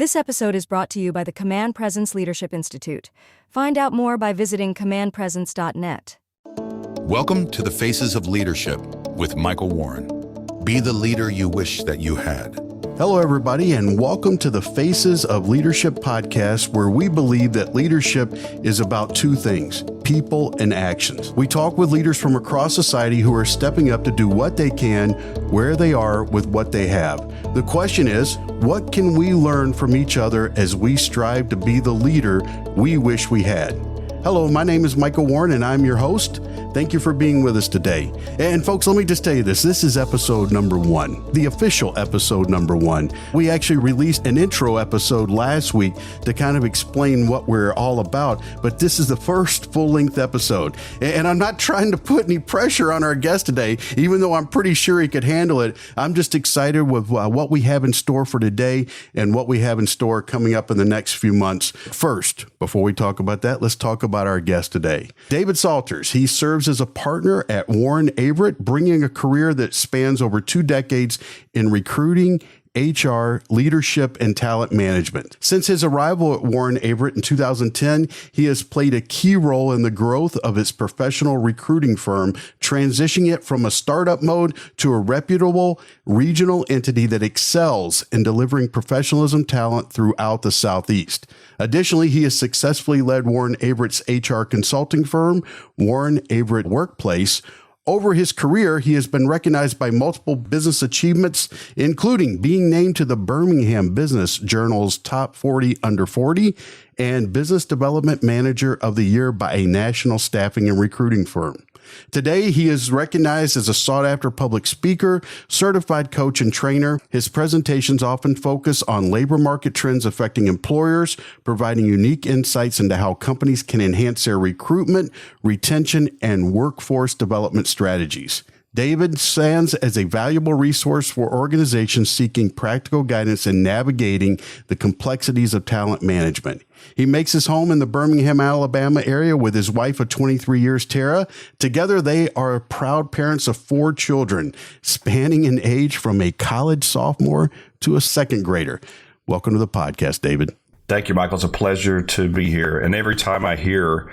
This episode is brought to you by the Command Presence Leadership Institute. Find out more by visiting commandpresence.net. Welcome to the Faces of Leadership with Michael Warren. Be the leader you wish that you had. Hello, everybody, and welcome to the Faces of Leadership podcast, where we believe that leadership is about two things: people and actions. We talk with leaders from across society who are stepping up to do what they can, where they are, with what they have. The question is, what can we learn from each other as we strive to be the leader we wish we had? Hello, my name is Michael Warren, and I'm your host. Thank you for being with us today. And folks, let me just tell you this. This is episode number 1, the official episode number 1. We actually released an intro episode last week to kind of explain what we're all about, but this is the first full-length episode. And I'm not trying to put any pressure on our guest today, even though I'm pretty sure he could handle it. I'm just excited with what we have in store for today and what we have in store coming up in the next few months. First, before we talk about that, let's talk about our guest today. David Salters. He serves as a partner at Warren Averett, bringing a career that spans over 2 decades in recruiting, HR, leadership, and talent management. Since his arrival at Warren Averett in 2010, he has played a key role in the growth of its professional recruiting firm, transitioning it from a startup mode to a reputable regional entity that excels in delivering professionalism talent throughout the Southeast. Additionally, he has successfully led Warren Averett's HR consulting firm, Warren Averett Workplace. Over his career, he has been recognized by multiple business achievements, including being named to the Birmingham Business Journal's Top 40 Under 40 and Business Development Manager of the Year by a national staffing and recruiting firm. Today, he is recognized as a sought-after public speaker, certified coach, and trainer. His presentations often focus on labor market trends affecting employers, providing unique insights into how companies can enhance their recruitment, retention, and workforce development strategies. David stands as a valuable resource for organizations seeking practical guidance in navigating the complexities of talent management. He makes his home in the Birmingham, Alabama area with his wife of 23 years, Tara. Together, they are proud parents of 4 children, spanning in age from a college sophomore to a second grader. Welcome to the podcast, David. Thank you, Michael. It's a pleasure to be here. And every time I hear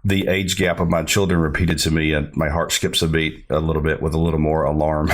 the age gap of my children repeated to me, and my heart skips a beat a little bit with a little more alarm.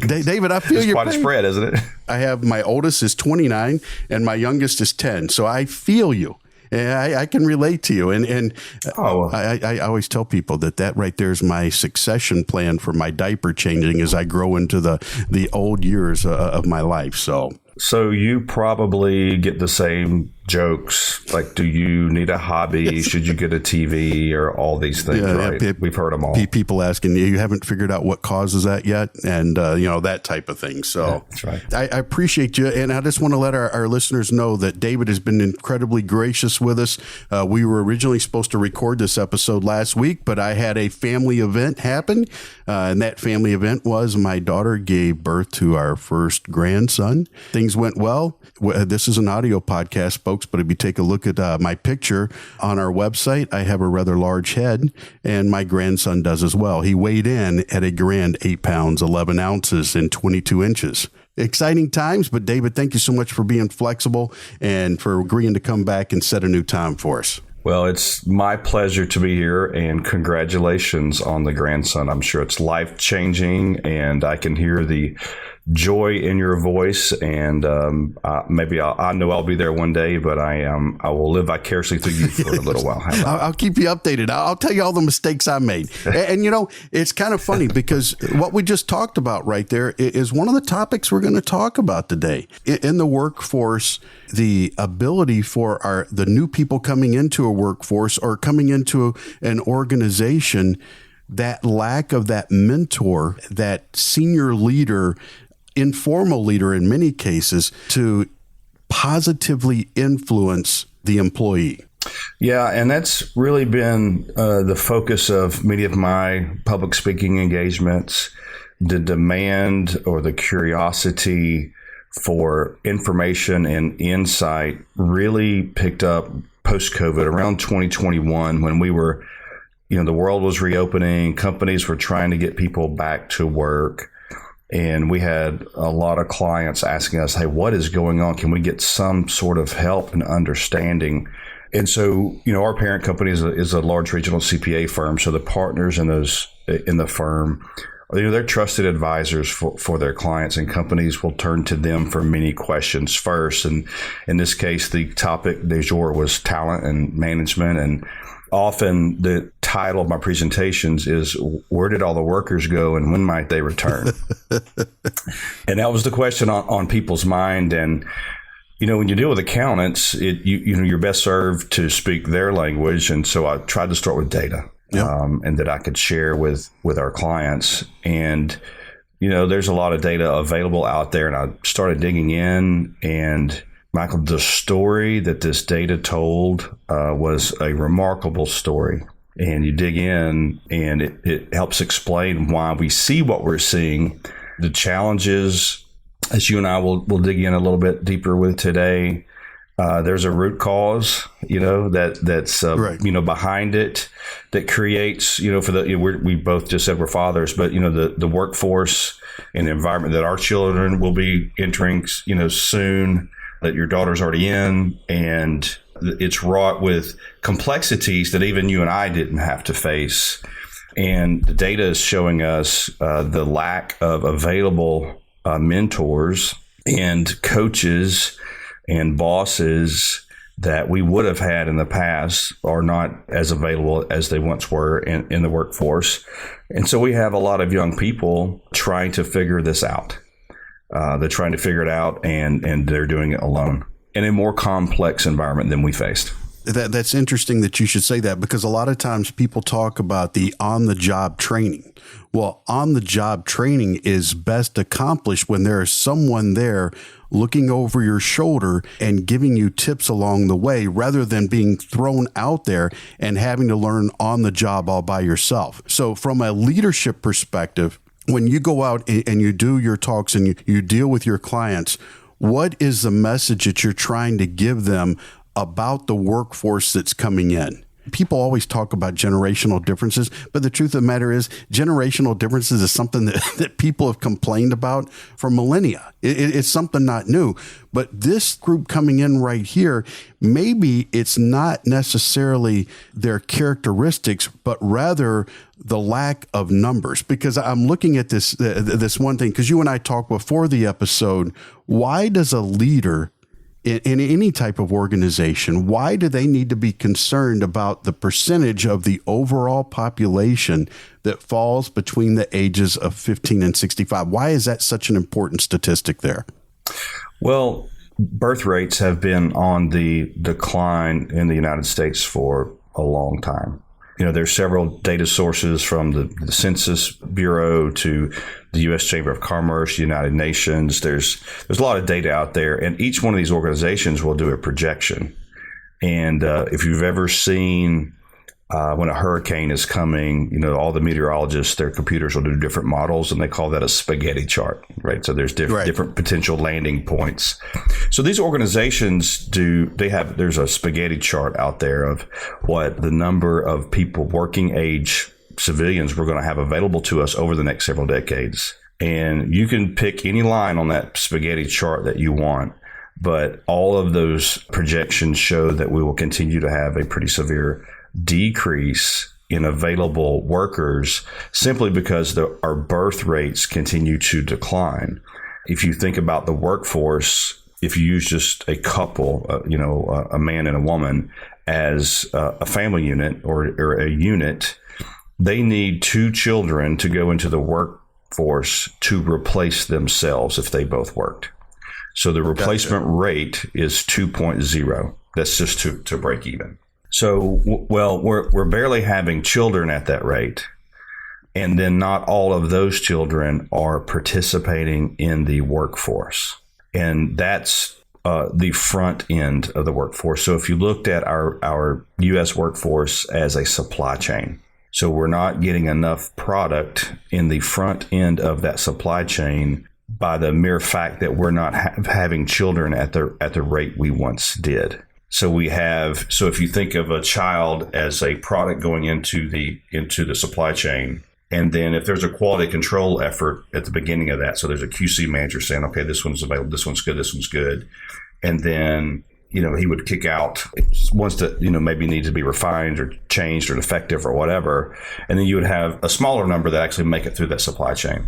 David, I feel it's quite a spread, isn't it? I have my oldest is 29 and my youngest is 10. So I feel you. I can relate to you. And I always tell people that right there is my succession plan for my diaper changing as I grow into the old years of my life. So you probably get the same jokes, like, do you need a hobby? Should you get a TV, or all these things, right? We've heard them all. People asking, you haven't figured out what causes that yet? And, that type of thing. So yeah, that's right. I appreciate you. And I just want to let our listeners know that David has been incredibly gracious with us. We were originally supposed to record this episode last week, but I had a family event happen. And that family event was my daughter gave birth to our first grandson. Things went well. This is an audio podcast, folks, but if you take a look at my picture on our website, I have a rather large head, and my grandson does as well. He weighed in at a grand 8 pounds, 11 ounces, and 22 inches. Exciting times, but David, thank you so much for being flexible and for agreeing to come back and set a new time for us. Well, it's my pleasure to be here, and congratulations on the grandson. I'm sure it's life-changing, and I can hear the joy in your voice, and maybe I know I'll be there one day, but I will live vicariously through you for a little while. I'll keep you updated. I'll tell you all the mistakes I made. And it's kind of funny because what we just talked about right there is one of the topics we're going to talk about today. In the workforce, the ability for the new people coming into a workforce or coming into an organization, that lack of that mentor, that senior leader, informal leader in many cases, to positively influence the employee. Yeah, and that's really been the focus of many of my public speaking engagements. The demand or the curiosity for information and insight really picked up post-COVID around 2021, when we were, the world was reopening, companies were trying to get people back to work. And we had a lot of clients asking us, hey, what is going on? Can we get some sort of help and understanding? And so, our parent company is a large regional CPA firm. So the partners in the firm, they're trusted advisors for their clients, and companies will turn to them for many questions first. And in this case, the topic du jour was talent and management. And often the title of my presentations is, where did all the workers go and when might they return? And that was the question on people's mind. And when you deal with accountants, you're best served to speak their language. And so I tried to start with data, and that I could share with our clients. And, there's a lot of data available out there. And I started digging in, and Michael, the story that this data told was a remarkable story. And you dig in, and it helps explain why we see what we're seeing, the challenges, as you and I will dig in a little bit deeper with today. There's a root cause, that's right, behind it, that creates, we both just said we're fathers, but the workforce and the environment that our children will be entering, soon, that your daughter's already in, and it's wrought with complexities that even you and I didn't have to face. And the data is showing us the lack of available mentors and coaches and bosses that we would have had in the past are not as available as they once were in the workforce. And so we have a lot of young people trying to figure this out. They're trying to figure it out, and they're doing it alone in a more complex environment than we faced. That's interesting that you should say that, because a lot of times people talk about the on-the-job training. Well, on-the-job training is best accomplished when there is someone there looking over your shoulder and giving you tips along the way, rather than being thrown out there and having to learn on the job all by yourself. So from a leadership perspective, when you go out and you do your talks and you deal with your clients, what is the message that you're trying to give them about the workforce that's coming in? People always talk about generational differences, but the truth of the matter is generational differences is something that people have complained about for millennia. It's something not new. But this group coming in right here, maybe it's not necessarily their characteristics, but rather the lack of numbers. Because I'm looking at this one thing, because you and I talked before the episode, why does a leader in any type of organization, why do they need to be concerned about the percentage of the overall population that falls between the ages of 15 and 65? Why is that such an important statistic there? Well, birth rates have been on the decline in the United States for a long time. There's several data sources, from the Census Bureau to the U.S. Chamber of Commerce, the United Nations. There's a lot of data out there, and each one of these organizations will do a projection. And if you've ever seen when a hurricane is coming, all the meteorologists, their computers will do different models, and they call that a spaghetti chart, right? So there's different potential landing points. So these organizations there's a spaghetti chart out there of what the number of people, working age civilians, we're going to have available to us over the next several decades. And you can pick any line on that spaghetti chart that you want, but all of those projections show that we will continue to have a pretty severe decrease in available workers, simply because our birth rates continue to decline. If you think about the workforce, if you use just a couple, a man and a woman as a family unit or a unit, they need 2 children to go into the workforce to replace themselves if they both worked. So the replacement rate is 2.0. That's just to break even. So, we're barely having children at that rate. And then not all of those children are participating in the workforce. And that's the front end of the workforce. So if you looked at our U.S. workforce as a supply chain, so we're not getting enough product in the front end of that supply chain by the mere fact that we're not having children at the rate we once did. So if you think of a child as a product going into the supply chain, And then if there's a quality control effort at the beginning of that, so there's a QC manager saying, okay, this one's available, this one's good. And then, he would kick out ones that, maybe need to be refined or changed or defective or whatever. And then you would have a smaller number that actually make it through that supply chain.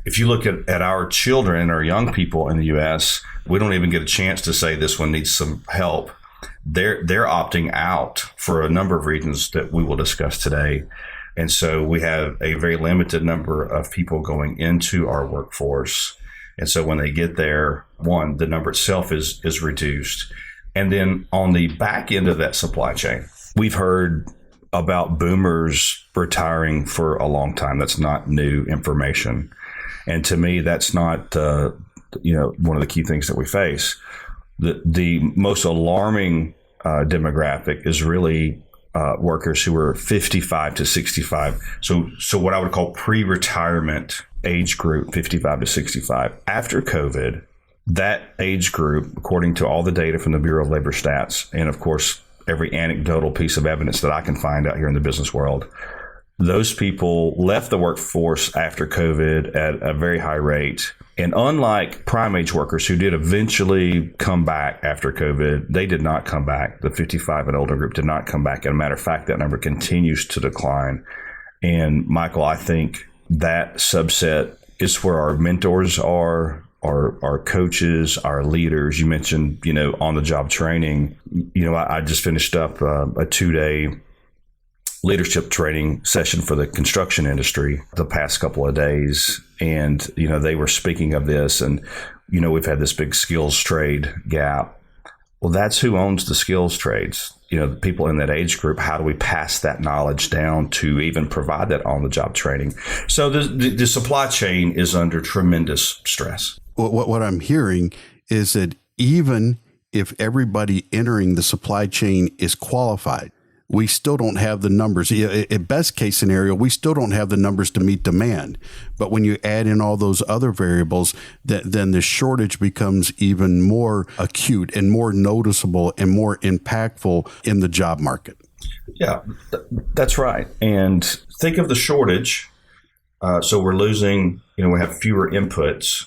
If you look at our children or young people in the U.S., we don't even get a chance to say this one needs some help. They're opting out for a number of reasons that we will discuss today. And so we have a very limited number of people going into our workforce. And so when they get there, one, the number itself is reduced. And then on the back end of that supply chain, we've heard about boomers retiring for a long time. That's not new information. And to me, that's not, one of the key things that we face. The most alarming demographic is really workers who are 55 to 65. So what I would call pre-retirement age group, 55 to 65. After COVID, that age group, according to all the data from the Bureau of Labor Stats, and of course, every anecdotal piece of evidence that I can find out here in the business world, those people left the workforce after COVID at a very high rate. And unlike prime age workers who did eventually come back after COVID, they did not come back. The 55 and older group did not come back. As a matter of fact, that number continues to decline. And Michael, I think that subset is where our mentors are, our coaches, our leaders. You mentioned, on-the-job training. I just finished up a 2-day leadership training session for the construction industry the past couple of days. And, they were speaking of this and, we've had this big skills trade gap. Well, that's who owns the skills trades. The people in that age group, how do we pass that knowledge down to even provide that on-the-job training? So the supply chain is under tremendous stress. What I'm hearing is that even if everybody entering the supply chain is qualified, we still don't have the numbers. At best case scenario, we still don't have the numbers to meet demand. But when you add in all those other variables, then the shortage becomes even more acute and more noticeable and more impactful in the job market. Yeah, that's right. And think of the shortage. So we're losing, we have fewer inputs.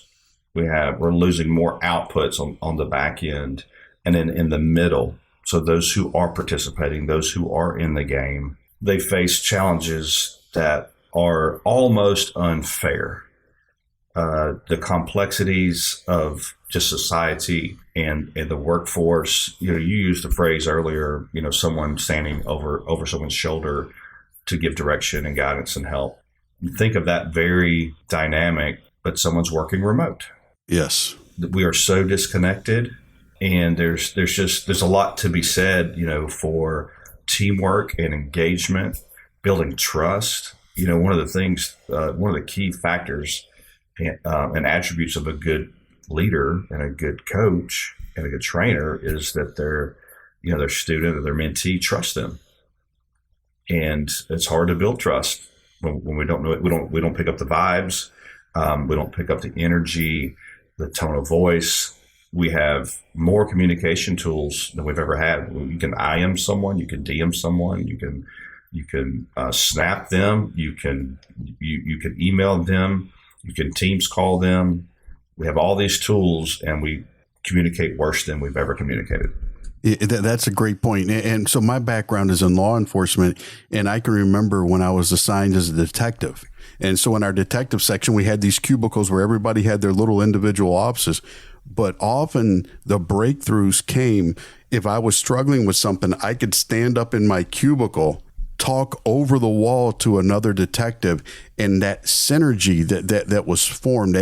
We're losing more outputs on the back end. And then in the middle, so those who are participating, those who are in the game, they face challenges that are almost unfair. The complexities of just society and the workforce. You used the phrase earlier, someone standing over someone's shoulder to give direction and guidance and help. Think of that very dynamic, but someone's working remote. Yes. We are so disconnected. And there's a lot to be said, for teamwork and engagement, building trust. One of the key factors and attributes of a good leader and a good coach and a good trainer is that their student or their mentee trust them. And it's hard to build trust when we don't know it. We don't pick up the vibes. We don't pick up the energy, the tone of voice. We have more communication tools than we've ever had. You can IM someone, you can DM someone, you can snap them, you can email them, you can Teams call them. We have all these tools, and we communicate worse than we've ever communicated. That's a great point. And so my background is in law enforcement, and I can remember when I was assigned as a detective. And so in our detective section, we had these cubicles where everybody had their little individual offices. But often the breakthroughs came if I was struggling with something. I could stand up in my cubicle, talk over the wall to another detective, and that synergy that was formed,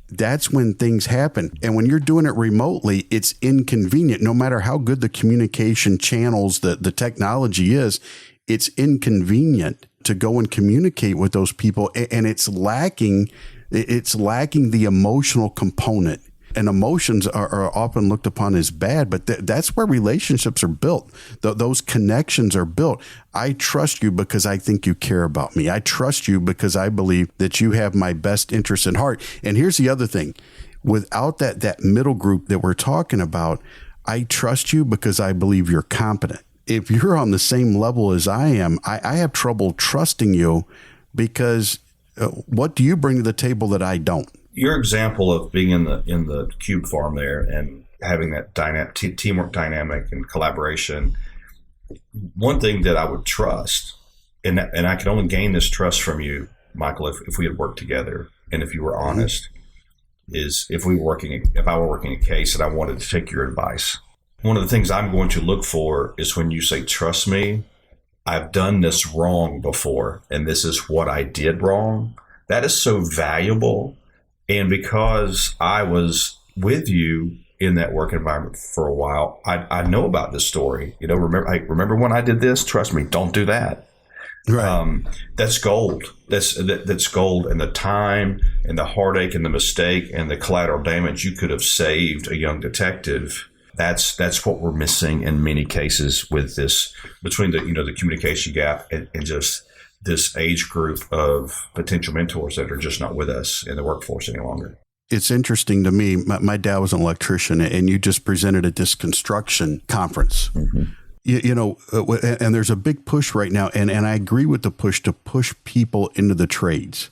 that's when things happen. And when you're doing it remotely, it's inconvenient. No matter how good the communication channels, the technology is, it's inconvenient to go and communicate with those people, and it's lacking the emotional component. And emotions are often looked upon as bad, but that's where relationships are built. Those connections are built. I trust you because I think you care about me. I trust you because I believe that you have my best interest in heart. And here's the other thing. Without that middle group that we're talking about, I trust you because I believe you're competent. If you're on the same level as I am, I have trouble trusting you because what do you bring to the table that I don't? Your example of being in the cube farm there and having that teamwork dynamic and collaboration. One thing that I would trust, and I could only gain this trust from you, Michael, if we had worked together and if you were honest, is if I were working a case and I wanted to take your advice. One of the things I'm going to look for is when you say, trust me, I've done this wrong before, and this is what I did wrong. That is so valuable. And because I was with you in that work environment for a while, I know about this story. Remember when I did this? Trust me, don't do that. Right. That's gold. That's gold. And the time and the heartache and the mistake and the collateral damage you could have saved a young detective. That's what we're missing in many cases with this, between the communication gap and just this age group of potential mentors that are just not with us in the workforce any longer. It's interesting to me. My dad was an electrician, and you just presented at this construction conference. Mm-hmm. And there's a big push right now, and I agree with the push to push people into the trades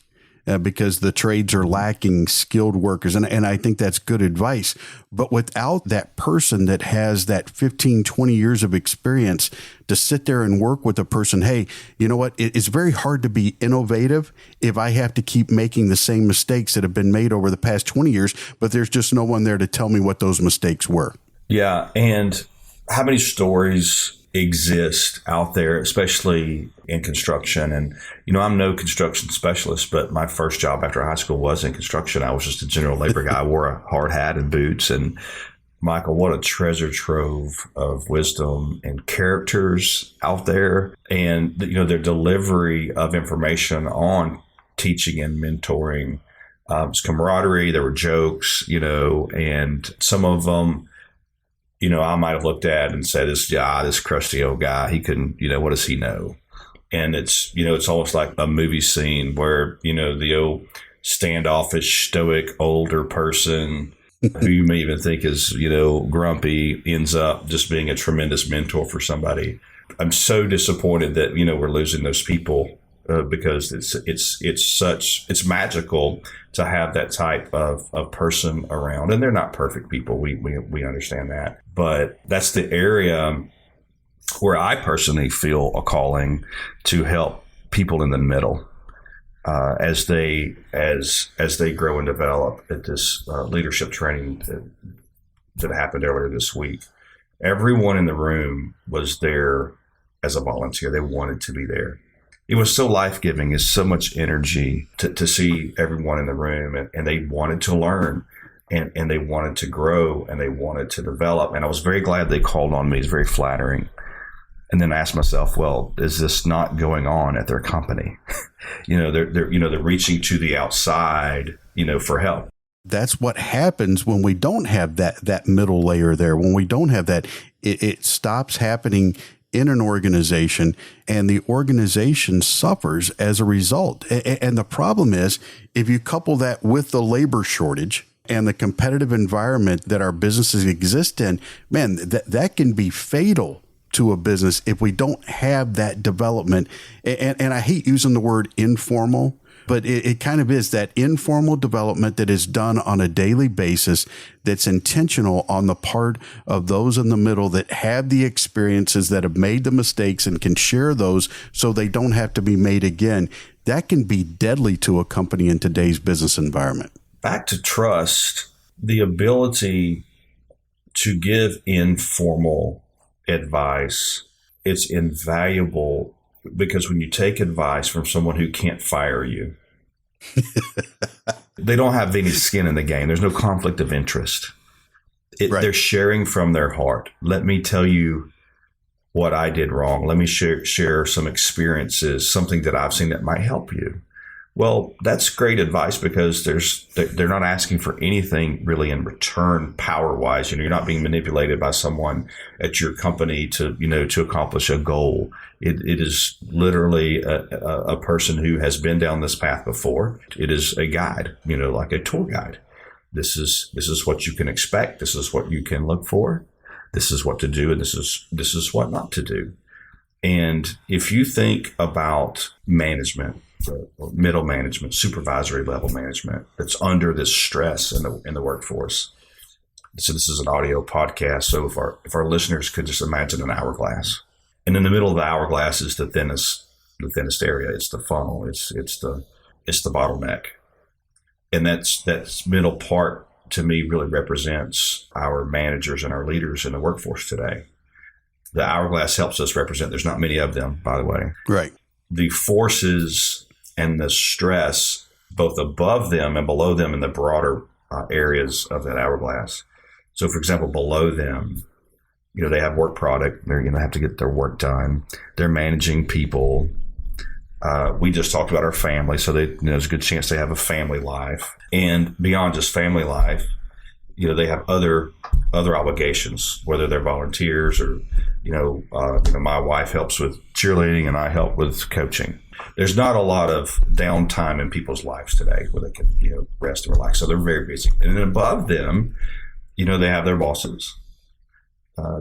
because the trades are lacking skilled workers. And I think that's good advice. But without that person that has that 15, 20 years of experience to sit there and work with a person, hey, you know what? It's very hard to be innovative if I have to keep making the same mistakes that have been made over the past 20 years, but there's just no one there to tell me what those mistakes were. Yeah. And how many stories exist out there, especially in construction? And, I'm no construction specialist, but my first job after high school was in construction. I was just a general labor guy. I wore a hard hat and boots. And Michael, what a treasure trove of wisdom and characters out there. And, their delivery of information on teaching and mentoring. It's camaraderie. There were jokes, and some of them, I might have looked at and said, this crusty old guy, he couldn't, what does he know? And it's, it's almost like a movie scene where, the old standoffish, stoic, older person who you may even think is, grumpy ends up just being a tremendous mentor for somebody. I'm so disappointed that, we're losing those people because it's magical to have that type of person around. And they're not perfect people. We understand that. But that's the area where I personally feel a calling to help people in the middle as they grow and develop at this leadership training that happened earlier this week. Everyone in the room was there as a volunteer. They wanted to be there. It was so life-giving. It's so much energy to see everyone in the room, and they wanted to learn, and they wanted to grow, and they wanted to develop. And I was very glad they called on me. It's very flattering. And then I asked myself, well, is this not going on at their company? They're reaching to the outside, for help. That's what happens when we don't have that middle layer there. When we don't have that, it stops happening in an organization, and the organization suffers as a result. And the problem is, if you couple that with the labor shortage and the competitive environment that our businesses exist in, man, that can be fatal to a business if we don't have that development. And I hate using the word informal, but it kind of is that informal development that is done on a daily basis, that's intentional on the part of those in the middle that have the experiences, that have made the mistakes and can share those so they don't have to be made again. That can be deadly to a company in today's business environment. Back to trust, the ability to give informal advice, it's invaluable, because when you take advice from someone who can't fire you, they don't have any skin in the game. There's no conflict of interest. Right. They're sharing from their heart. Let me tell you what I did wrong. Let me share some experiences, something that I've seen that might help you. Well, that's great advice, because they're not asking for anything really in return power-wise. You're not being manipulated by someone at your company to accomplish a goal. It is literally a person who has been down this path before. It is a guide, like a tour guide. This is what you can expect. This is what you can look for. This is what to do, and this is what not to do. And if you think about management, middle management, supervisory level management that's under this stress in the workforce. So this is an audio podcast. So if our listeners could just imagine an hourglass, and in the middle of the hourglass is the thinnest area. It's the funnel. It's the bottleneck, and that's middle part to me really represents our managers and our leaders in the workforce today. The hourglass helps us represent. There's not many of them, by the way. Right. The forces and the stress, both above them and below them, in the broader areas of that hourglass. So, for example, below them, they have work product. They're going to have to get their work done. They're managing people. We just talked about our family, so there's a good chance they have a family life. And beyond just family life, they have other obligations, whether they're volunteers or, my wife helps with cheerleading and I help with coaching. There's not a lot of downtime in people's lives today where they can, rest and relax. So they're very busy. And then above them, they have their bosses.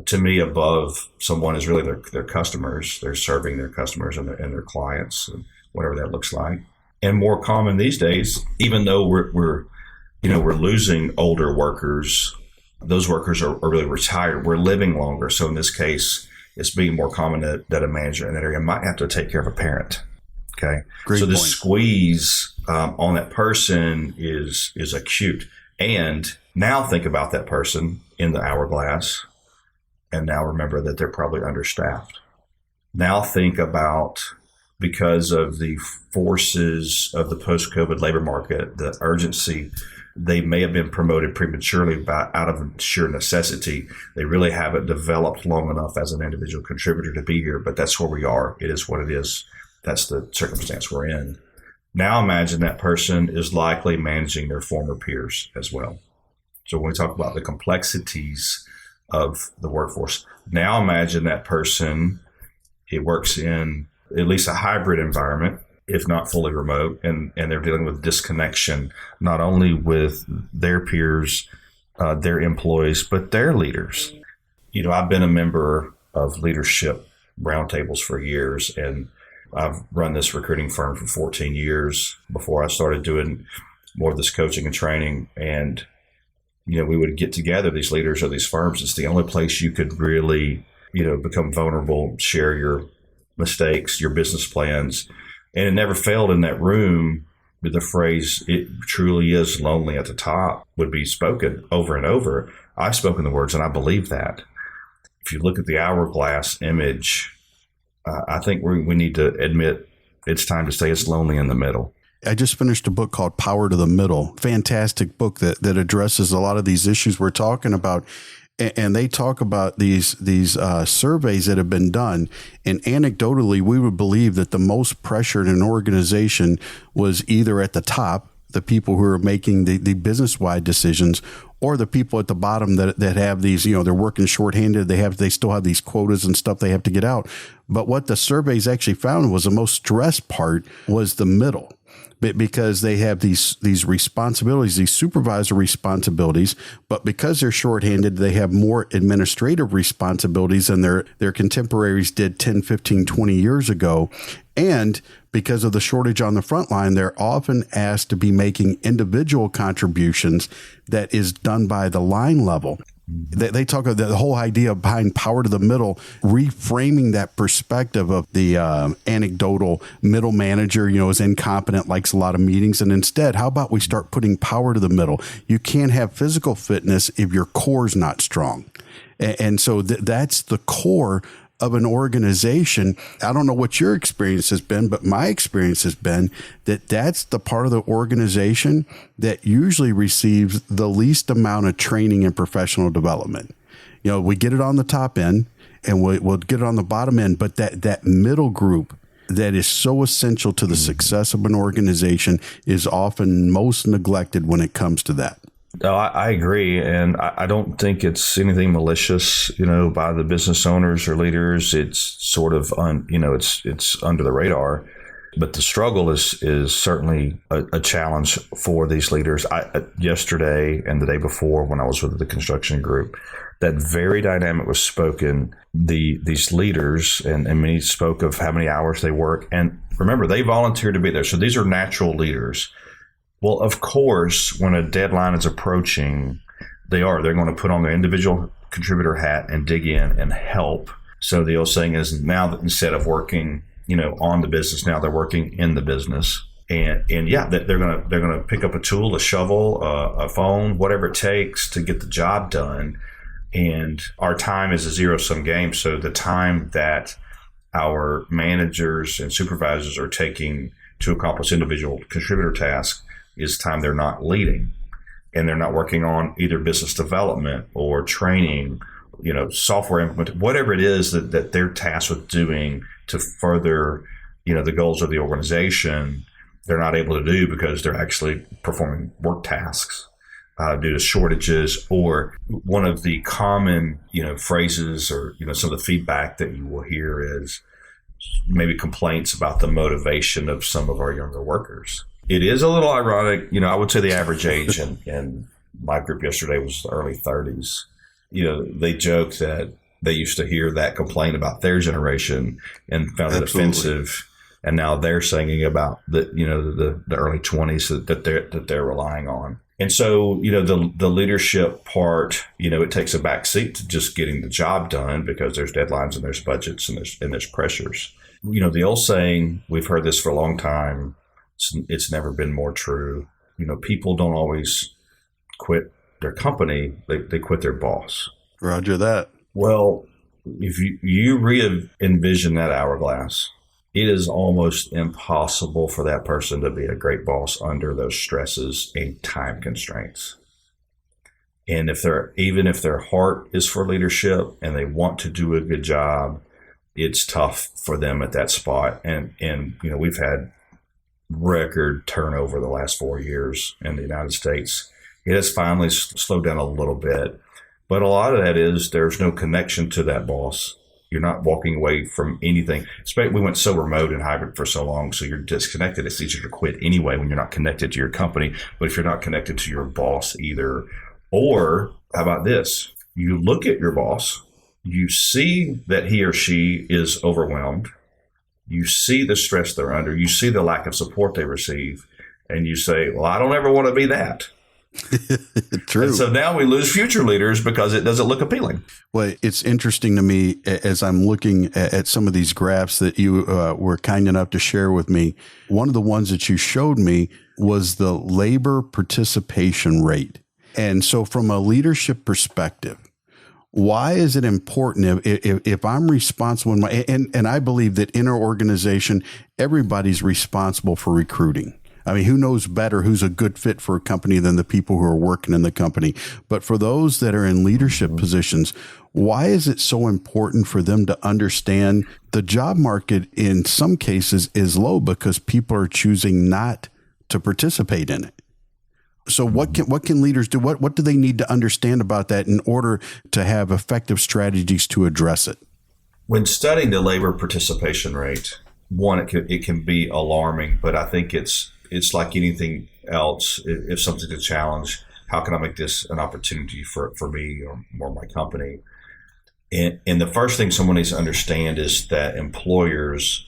To me, above someone is really their customers. They're serving their customers and their clients, and whatever that looks like. And more common these days, even though we're losing older workers, those workers are really retired. We're living longer. So in this case, it's being more common that a manager in that area might have to take care of a parent. Okay. Great so the point. Squeeze on that person is acute. And now think about that person in the hourglass, and now remember that they're probably understaffed. Now think about, because of the forces of the post-COVID labor market, the urgency, they may have been promoted prematurely out of sheer necessity. They really haven't developed long enough as an individual contributor to be here, but that's where we are. It is what it is. That's the circumstance we're in. Now imagine that person is likely managing their former peers as well. So when we talk about the complexities of the workforce, now imagine that person, it works in at least a hybrid environment, if not fully remote, and they're dealing with disconnection, not only with their peers, their employees, but their leaders. I've been a member of leadership roundtables for years, and I've run this recruiting firm for 14 years before I started doing more of this coaching and training. And, we would get together, these leaders of these firms. It's the only place you could really, become vulnerable, share your mistakes, your business plans. And it never failed in that room with the phrase, "It truly is lonely at the top," would be spoken over and over. I've spoken the words, and I believe that. If you look at the hourglass image, I think we need to admit it's time to say it's lonely in the middle. I just finished a book called Power to the Middle. Fantastic book that addresses a lot of these issues we're talking about. And they talk about these surveys that have been done. And anecdotally, we would believe that the most pressure in an organization was either at the top, the people who are making the business-wide decisions, or the people at the bottom that have these, they're working shorthanded. They still have these quotas and stuff they have to get out. But what the surveys actually found was the most stressed part was the middle, because they have these responsibilities, these supervisor responsibilities, but because they're shorthanded, they have more administrative responsibilities than their contemporaries did 10, 15, 20 years ago. And because of the shortage on the front line, they're often asked to be making individual contributions that is done by the line level. They talk about the whole idea behind Power to the Middle, reframing that perspective of the anecdotal middle manager, is incompetent, likes a lot of meetings. And instead, how about we start putting power to the middle? You can't have physical fitness if your core's not strong. And so that's the core of an organization. I don't know what your experience has been, but my experience has been that's the part of the organization that usually receives the least amount of training and professional development. We get it on the top end and we'll get it on the bottom end, but that middle group that is so essential to the success of an organization is often most neglected when it comes to that. No, I agree. And I don't think it's anything malicious, by the business owners or leaders. It's sort of, it's under the radar. But the struggle is certainly a challenge for these leaders. Yesterday and the day before, when I was with the construction group, that very dynamic was spoken. These leaders, and many spoke of how many hours they work. And remember, they volunteered to be there. So these are natural leaders. Well, of course, when a deadline is approaching, they're going to put on their individual contributor hat and dig in and help. So the old saying is, now that instead of working, on the business, now they're working in the business. And yeah, they're gonna pick up a tool, a shovel, a phone, whatever it takes to get the job done. And our time is a zero-sum game. So the time that our managers and supervisors are taking to accomplish individual contributor tasks is time they're not leading, and they're not working on either business development or training, software implement, whatever it is that they're tasked with doing to further, the goals of the organization. They're not able to do because they're actually performing work tasks due to shortages. Or one of the common, phrases or, some of the feedback that you will hear is maybe complaints about the motivation of some of our younger workers. It is a little ironic. I would say the average age in my group yesterday was early 30s. They joke that they used to hear that complaint about their generation and found it offensive. And now they're singing about the early 20s that they're relying on. And so, the leadership part, it takes a back seat to just getting the job done because there's deadlines and there's budgets and there's pressures. The old saying, we've heard this for a long time. It's never been more true. People don't always quit their company. They quit their boss. Roger that. Well, if you re-envision that hourglass, it is almost impossible for that person to be a great boss under those stresses and time constraints. And if their heart is for leadership and they want to do a good job, it's tough for them at that spot. And we've had record turnover the last 4 years in the United States. It has finally slowed down a little bit, but a lot of that is there's no connection to that boss. You're not walking away from anything. We went so remote and hybrid for so long, so you're disconnected. It's easier to quit anyway when you're not connected to your company. But if you're not connected to your boss either, or how about this? You look at your boss, you see that he or she is overwhelmed. You see the stress they're under. You see the lack of support they receive. And you say, well, I don't ever want to be that. True. And so now we lose future leaders because it doesn't look appealing. Well, it's interesting to me as I'm looking at some of these graphs that you were kind enough to share with me. One of the ones that you showed me was the labor participation rate. And so from a leadership perspective, why is it important if I'm responsible and I believe that in our organization, everybody's responsible for recruiting. I mean, who knows better who's a good fit for a company than the people who are working in the company? But for those that are in leadership positions, why is it so important for them to understand the job market in some cases is low because people are choosing not to participate in it? So what can leaders do? What do they need to understand about that in order to have effective strategies to address it? When studying the labor participation rate, one, it can be alarming, but I think it's like anything else. If something's a challenge, how can I make this an opportunity for me or my company? And the first thing someone needs to understand is that employers,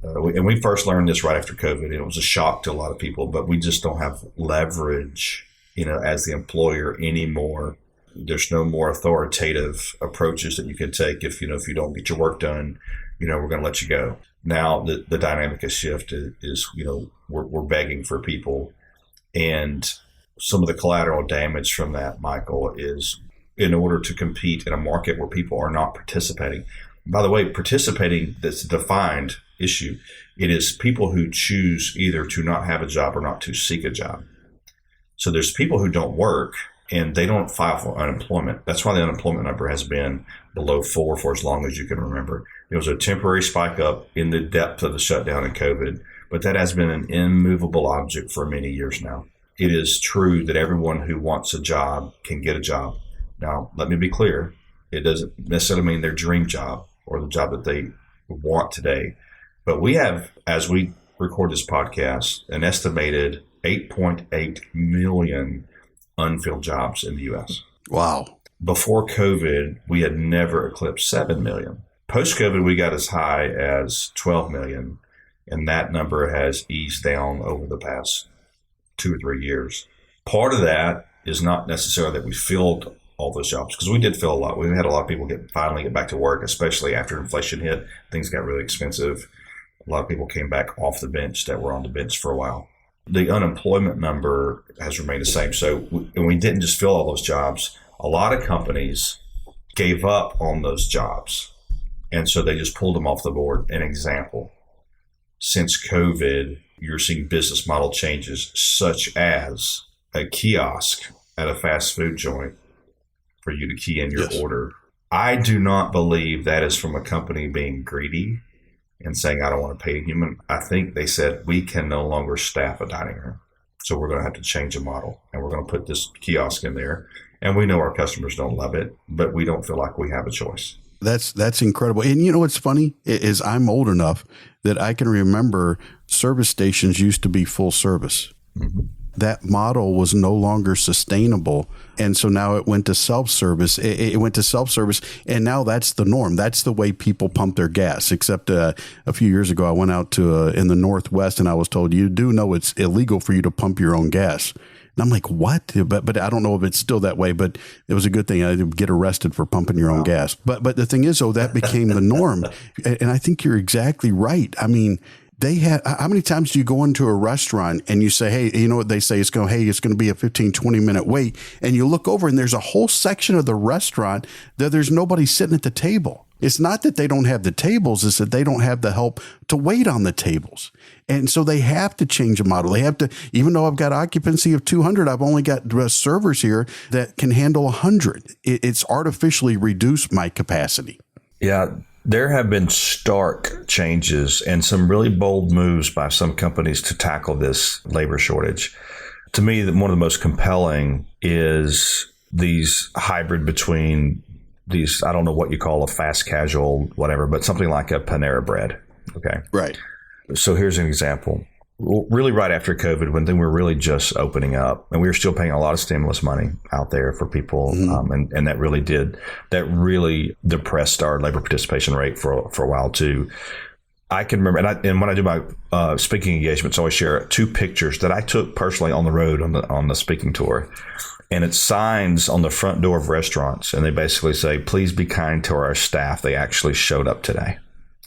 and we first learned this right after COVID. It was a shock to a lot of people, but we just don't have leverage, as the employer anymore. There's no more authoritative approaches that you can take. If you don't get your work done, we're going to let you go. Now the dynamic has shifted is, we're begging for people. And some of the collateral damage from that, Michael, is in order to compete in a market where people are not participating. By the way, participating, that's a defined issue. It is people who choose either to not have a job or not to seek a job. So there's people who don't work and they don't file for unemployment. That's why the unemployment number has been below 4 for as long as you can remember. It was a temporary spike up in the depth of the shutdown and COVID, but that has been an immovable object for many years now. It is true that everyone who wants a job can get a job. Now, let me be clear. It doesn't necessarily mean their dream job or the job that they want today. But we have, as we record this podcast, an estimated 8.8 million unfilled jobs in the U.S. Wow. Before COVID, we had never eclipsed 7 million. Post-COVID, we got as high as 12 million. And that number has eased down over the past 2 or 3 years. Part of that is not necessarily that we filled all those jobs, because we did fill a lot. We had a lot of people finally get back to work, especially after inflation hit. Things got really expensive. A lot of people came back off the bench that were on the bench for a while. The unemployment number has remained the same. So we didn't just fill all those jobs. A lot of companies gave up on those jobs, and so they just pulled them off the board. An example, since COVID, you're seeing business model changes such as a kiosk at a fast food joint for you to key in your order. I do not believe that is from a company being greedy and saying, I don't want to pay a human. I think they said, we can no longer staff a dining room, so we're going to have to change the model, and we're going to put this kiosk in there. And we know our customers don't love it, but we don't feel like we have a choice. That's incredible. And you know what's funny is I'm old enough that I can remember service stations used to be full service. Mm-hmm. That model was no longer sustainable. And so now it went to self-service. It went to self-service. And now that's the norm. That's the way people pump their gas. Except a few years ago, I went out to in the Northwest, and I was told, you do know it's illegal for you to pump your own gas. And I'm like, what? But I don't know if it's still that way, but it was a good thing. I didn't get arrested for pumping your own gas. But the thing is, though, that became the norm. And I think you're exactly right. I mean, they have, how many times do you go into a restaurant and you say, hey, you know what they say? It's going to be a 15, 20 minute wait. And you look over and there's a whole section of the restaurant that there's nobody sitting at the table. It's not that they don't have the tables, it's that they don't have the help to wait on the tables. And so they have to change the model. They have to, even though I've got occupancy of 200, I've only got servers here that can handle 100. It's artificially reduced my capacity. Yeah. There have been stark changes and some really bold moves by some companies to tackle this labor shortage. To me, one of the most compelling is these hybrid between these, I don't know what you call a fast casual, whatever, but something like a Panera Bread. Okay. Right. So here's an example. Really right after COVID, when things were really just opening up, and we were still paying a lot of stimulus money out there for people, and that really depressed our labor participation rate for a while too. I can remember, and when I do my speaking engagements, I always share 2 pictures that I took personally on the road on the speaking tour, and it's signs on the front door of restaurants, and they basically say, "Please be kind to our staff. They actually showed up today."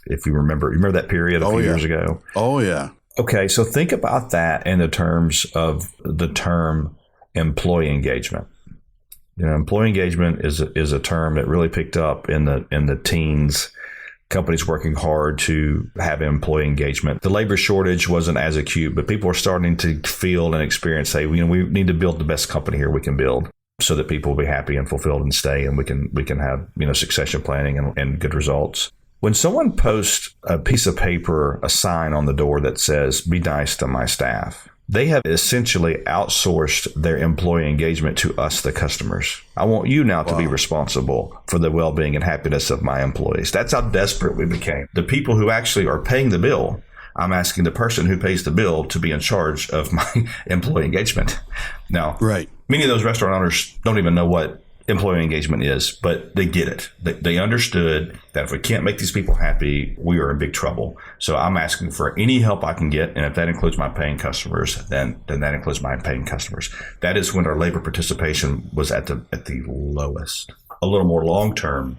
If you remember that period a few years ago. Oh yeah. Okay, so think about that in the terms of the term employee engagement. You know, employee engagement is a term that really picked up in the teens. Companies working hard to have employee engagement. The labor shortage wasn't as acute, but people are starting to feel and experience, hey, we need to build the best company here we can build, so that people will be happy and fulfilled and stay, and we can have succession planning and good results. When someone posts a piece of paper, a sign on the door that says, "Be nice to my staff," they have essentially outsourced their employee engagement to us, the customers. I want you now to be responsible for the well-being and happiness of my employees. That's how desperate we became. The people who actually are paying the bill, I'm asking the person who pays the bill to be in charge of my employee engagement. Now, many of those restaurant owners don't even know what employee engagement is, but they get it. They understood that if we can't make these people happy, we are in big trouble. So I'm asking for any help I can get, and if that includes my paying customers, then that includes my paying customers. That is when our labor participation was at the lowest. A little more long term,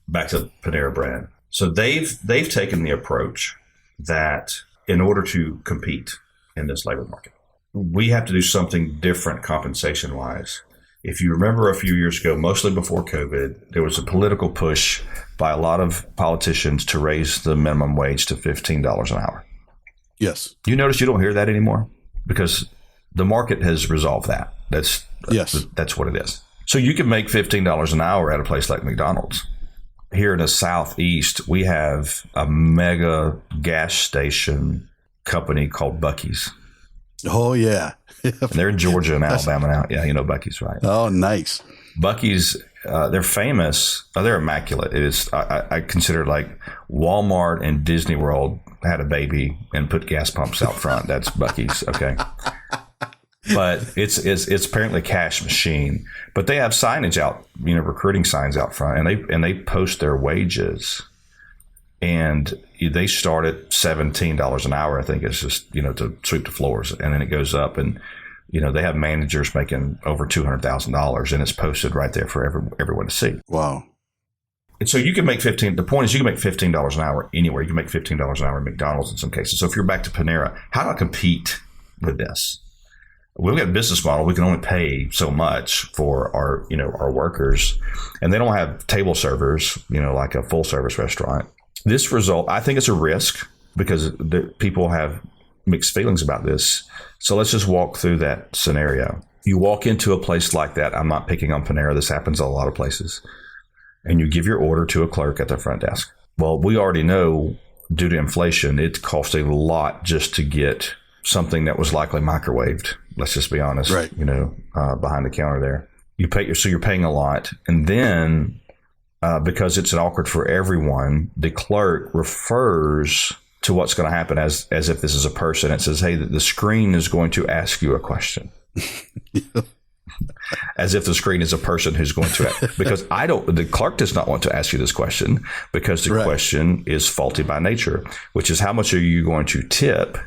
back to Panera Bread. So they've taken the approach that in order to compete in this labor market, we have to do something different compensation wise. If you remember a few years ago, mostly before COVID, there was a political push by a lot of politicians to raise the minimum wage to $15 an hour. Yes. You notice you don't hear that anymore because the market has resolved that. That's what it is. So you can make $15 an hour at a place like McDonald's. Here in the Southeast, we have a mega gas station company called Buc-ee's. Oh, yeah. And they're in Georgia and Alabama now. Yeah, you know Buc-ee's, right? Oh, nice. Buc-ee's, they're famous. They're immaculate. It is. I consider like Walmart and Disney World had a baby and put gas pumps out front. That's Buc-ee's, okay? But it's apparently a cash machine. But they have signage out, recruiting signs out front, and they post their wages And they start at $17 an hour. I think it's just, to sweep the floors. And then it goes up, and, they have managers making over $200,000, and it's posted right there for everyone to see. Wow. And so you can make the point is you can make $15 an hour anywhere. You can make $15 an hour at McDonald's in some cases. So if you're back to Panera, how do I compete with this? We've got a business model. We can only pay so much for our workers, and they don't have table servers, like a full service restaurant. This result, I think it's a risk because people have mixed feelings about this. So let's just walk through that scenario. You walk into a place like that. I'm not picking on Panera. This happens at a lot of places. And you give your order to a clerk at the front desk. Well, we already know due to inflation, it cost a lot just to get something that was likely microwaved. Let's just be honest, right. Behind the counter there. So you're paying a lot. And then because it's awkward for everyone, the clerk refers to what's going to happen as if this is a person. It says, hey, the screen is going to ask you a question. As if the screen is a person who's going to, because the clerk does not want to ask you this question because the question is faulty by nature, which is how much are you going to tip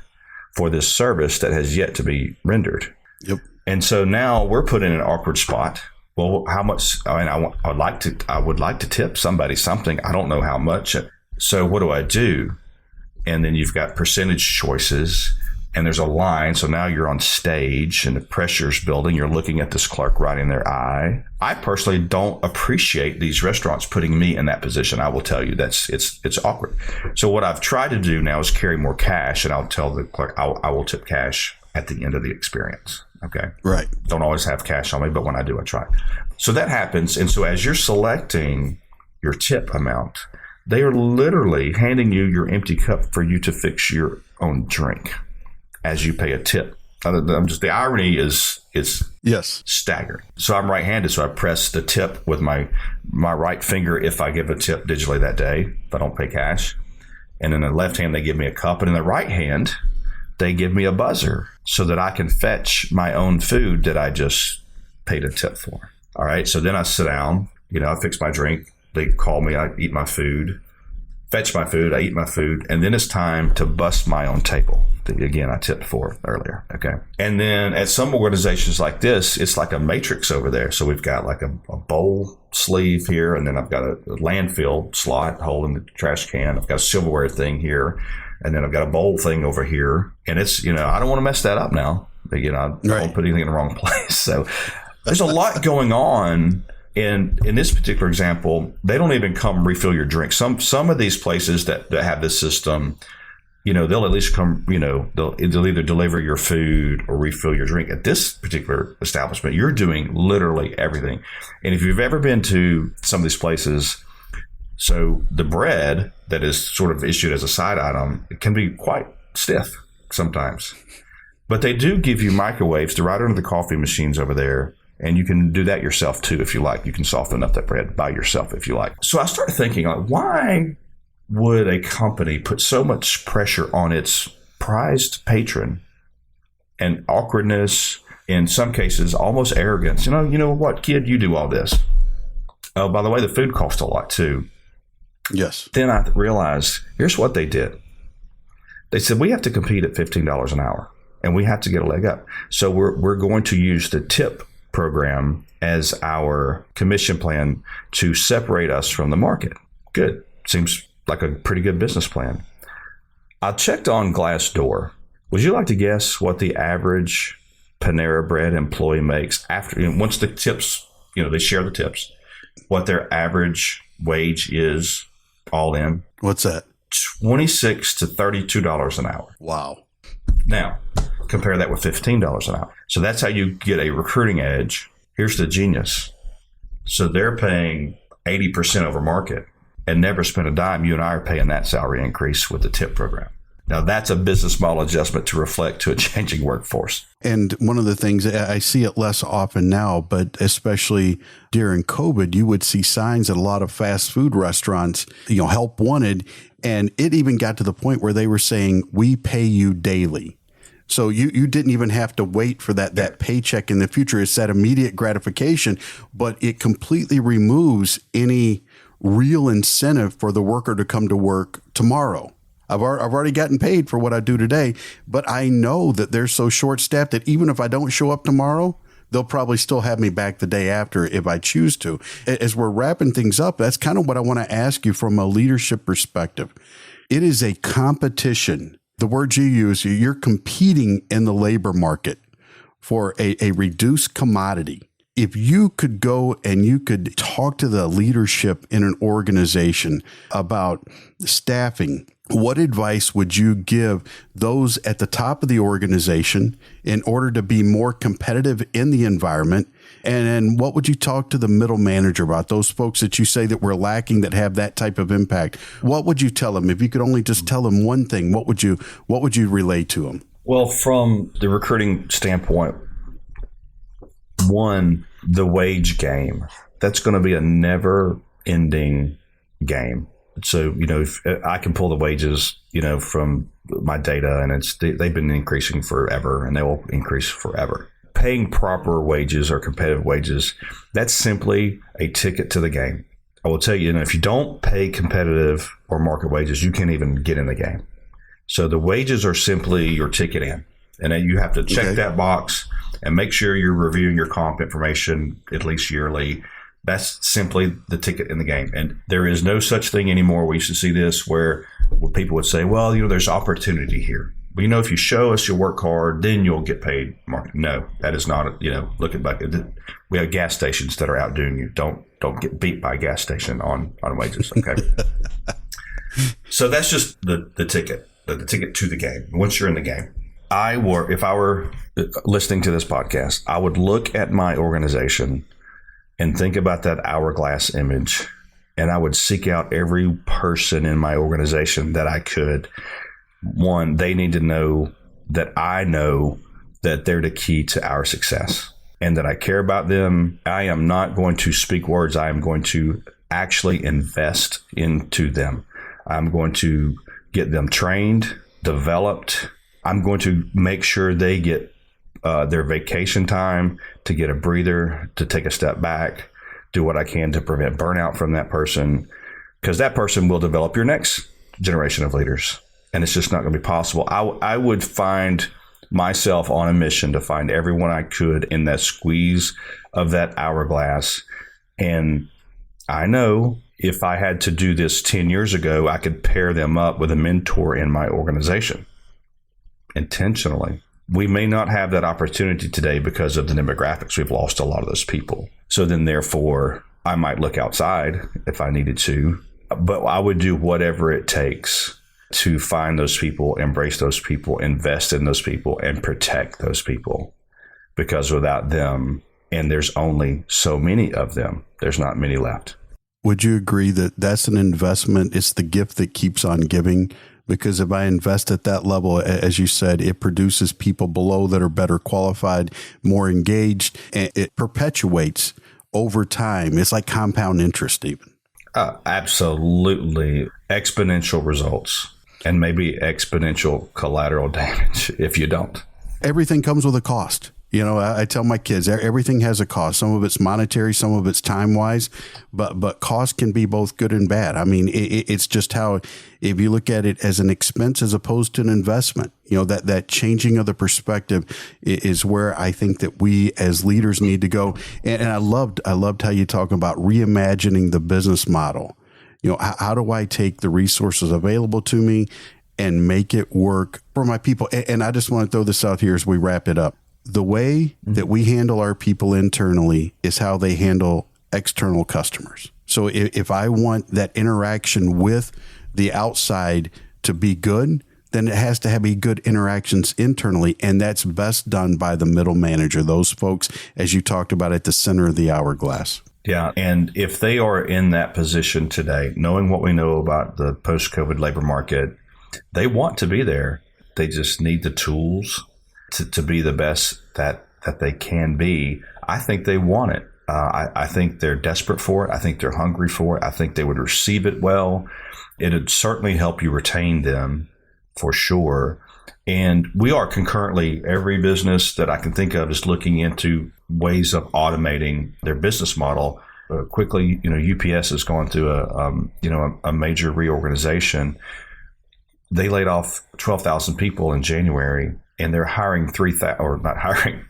for this service that has yet to be rendered? Yep. And so now we're put in an awkward spot. Well, how much? I mean, I would like to tip somebody something. I don't know how much. So what do I do? And then you've got percentage choices. And there's a line, so now you're on stage and the pressure's building. You're looking at this clerk right in their eye. I personally don't appreciate these restaurants putting me in that position. I will tell you it's awkward. So what I've tried to do now is carry more cash, and I'll tell the clerk I will tip cash at the end of the experience. Okay, right. Don't always have cash on me, but when I do, I try. So that happens, and so as you're selecting your tip amount, they are literally handing you your empty cup for you to fix your own drink as you pay a tip. The irony is staggering. So I'm right-handed, so I press the tip with my right finger if I give a tip digitally that day, if I don't pay cash. And in the left hand, they give me a cup. And in the right hand, they give me a buzzer so that I can fetch my own food that I just paid a tip for. All right, so then I sit down, I fix my drink. They call me, I eat my food, fetch my food, I eat my food, and then it's time to bust my own table. Again, I tipped for earlier. Okay. And then at some organizations like this, it's like a matrix over there. So we've got like a bowl sleeve here, and then I've got a landfill slot holding the trash can. I've got a silverware thing here, and then I've got a bowl thing over here. And it's, I don't want to mess that up now. I don't put anything in the wrong place. So there's a lot going on. And in this particular example, they don't even come refill your drink. Some of these places that have this system, they'll at least come, they'll either deliver your food or refill your drink. At this particular establishment, you're doing literally everything. And if you've ever been to some of these places, so the bread that is sort of issued as a side item, it can be quite stiff sometimes. But they do give you microwaves to right under the coffee machines over there. And you can do that yourself too if you like. You can soften up that bread by yourself if you like. So I started thinking, why would a company put so much pressure on its prized patron and awkwardness, in some cases almost arrogance? You know what, kid, you do all this. Oh, by the way, the food costs a lot too. Yes. Then I realized, here's what they did. They said, we have to compete at $15 an hour and we have to get a leg up. So we're going to use the tip program as our commission plan to separate us from the market. Good. Seems like a pretty good business plan. I checked on Glassdoor. Would you like to guess what the average Panera Bread employee makes after, once the tips, they share the tips, what their average wage is all in? What's that? $26 to $32 an hour. Wow. Now, compare that with $15 an hour. So that's how you get a recruiting edge. Here's the genius. So they're paying 80% over market and never spent a dime. You and I are paying that salary increase with the tip program. Now, that's a business model adjustment to reflect to a changing workforce. And one of the things, I see it less often now, but especially during COVID, you would see signs at a lot of fast food restaurants, help wanted. And it even got to the point where they were saying, we pay you daily. So you didn't even have to wait for that paycheck in the future. It's that immediate gratification, but it completely removes any real incentive for the worker to come to work tomorrow. I've already gotten paid for what I do today, but I know that they're so short-staffed that even if I don't show up tomorrow, they'll probably still have me back the day after if I choose to. As we're wrapping things up, that's kind of what I want to ask you from a leadership perspective. It is a competition. The word you use, you're competing in the labor market for a reduced commodity. If you could go and you could talk to the leadership in an organization about staffing, what advice would you give those at the top of the organization in order to be more competitive in the environment? And what would you talk to the middle manager about, those folks that you say that we're lacking that have that type of impact? What would you tell them? If you could only just tell them one thing, what would you relay to them? Well, from the recruiting standpoint, one, the wage game, that's going to be a never ending game. So, if I can pull the wages, from my data, and they've been increasing forever, and they will increase forever. Paying proper wages or competitive wages, that's simply a ticket to the game. I will tell you, if you don't pay competitive or market wages, you can't even get in the game. So the wages are simply your ticket in, and then you have to check that box and make sure you're reviewing your comp information at least yearly. That's simply the ticket in the game. And there is no such thing anymore. We used to see this where people would say, well, there's opportunity here. Well, if you show us you work hard, then you'll get paid market. No, that is not, looking back. We have gas stations that are outdoing you. Don't get beat by a gas station on wages. Okay. So that's just the ticket, the ticket to the game. Once you're in the game, if I were listening to this podcast, I would look at my organization and think about that hourglass image, and I would seek out every person in my organization that I could. One, they need to know that I know that they're the key to our success and that I care about them. I am not going to speak words. I am going to actually invest into them. I'm going to get them trained, developed. I'm going to make sure they get their vacation time, to get a breather, to take a step back, do what I can to prevent burnout from that person, because that person will develop your next generation of leaders. And it's just not going to be possible. I would find myself on a mission to find everyone I could in that squeeze of that hourglass. And I know if I had to do this 10 years ago, I could pair them up with a mentor in my organization intentionally. We may not have that opportunity today because of the demographics. We've lost a lot of those people. So then therefore, I might look outside if I needed to, but I would do whatever it takes to find those people, embrace those people, invest in those people, and protect those people. Because without them, and there's only so many of them, there's not many left. Would you agree that that's an investment? It's the gift that keeps on giving. Because if I invest at that level, as you said, it produces people below that are better qualified, more engaged, and it perpetuates over time. It's like compound interest even. Absolutely. Exponential results, and maybe exponential collateral damage if you don't. Everything comes with a cost. I tell my kids, everything has a cost. Some of it's monetary, some of it's time-wise, but cost can be both good and bad. I mean, it's just how, if you look at it as an expense as opposed to an investment, that changing of the perspective is where I think that we as leaders need to go. And I loved how you talk about reimagining the business model. How do I take the resources available to me and make it work for my people? And I just want to throw this out here as we wrap it up. The way that we handle our people internally is how they handle external customers. So if I want that interaction with the outside to be good, then it has to have a good interactions internally. And that's best done by the middle manager, those folks, as you talked about, at the center of the hourglass. Yeah. And if they are in that position today, knowing what we know about the post-COVID labor market, they want to be there. They just need the tools to be the best that they can be. I think they want it. I think they're desperate for it. I think they're hungry for it. I think they would receive it well. It'd certainly help you retain them for sure. And we are concurrently, every business that I can think of is looking into ways of automating their business model quickly, UPS is going through a major reorganization. They laid off 12,000 people in January, and they're hiring 3,000, or not hiring.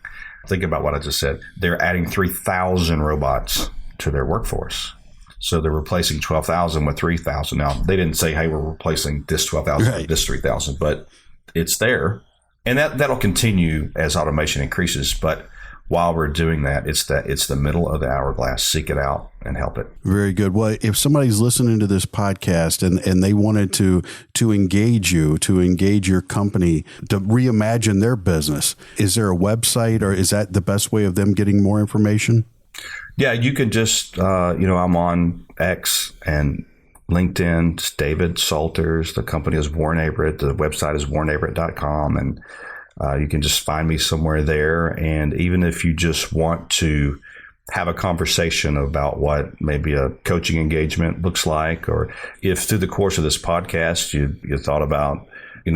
Think about what I just said. They're adding 3,000 robots to their workforce. So they're replacing 12,000 with 3,000. Now, they didn't say, hey, we're replacing this 12,000 with this 3,000, but it's there. And that'll continue as automation increases. But while we're doing that, it's the middle of the hourglass. Seek it out and help it. Very good. Well, if somebody's listening to this podcast and they wanted to engage you, to engage your company, to reimagine their business, is there a website, or is that the best way of them getting more information? Yeah, you can just, I'm on X and LinkedIn. It's David Salters. The company is Warren Averett. The website is warrenaverett.com. And you can just find me somewhere there. And even if you just want to have a conversation about what maybe a coaching engagement looks like, or if through the course of this podcast you thought about,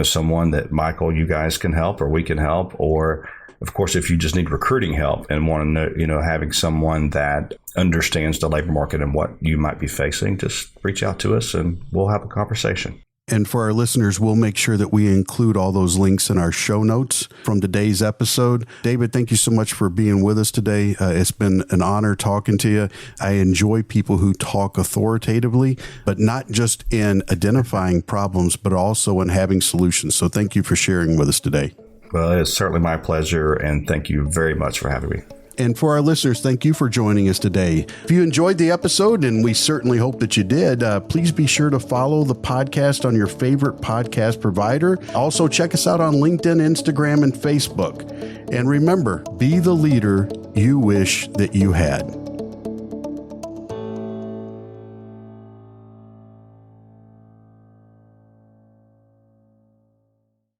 someone that, Michael, you guys can help or we can help, or of course, if you just need recruiting help and want to know, having someone that understands the labor market and what you might be facing, just reach out to us and we'll have a conversation. And for our listeners, we'll make sure that we include all those links in our show notes from today's episode. David, thank you so much for being with us today. It's been an honor talking to you. I enjoy people who talk authoritatively, but not just in identifying problems, but also in having solutions. So thank you for sharing with us today. Well, it's certainly my pleasure, and thank you very much for having me. And for our listeners, thank you for joining us today. If you enjoyed the episode, and we certainly hope that you did, please be sure to follow the podcast on your favorite podcast provider. Also, check us out on LinkedIn, Instagram, and Facebook. And remember, be the leader you wish that you had.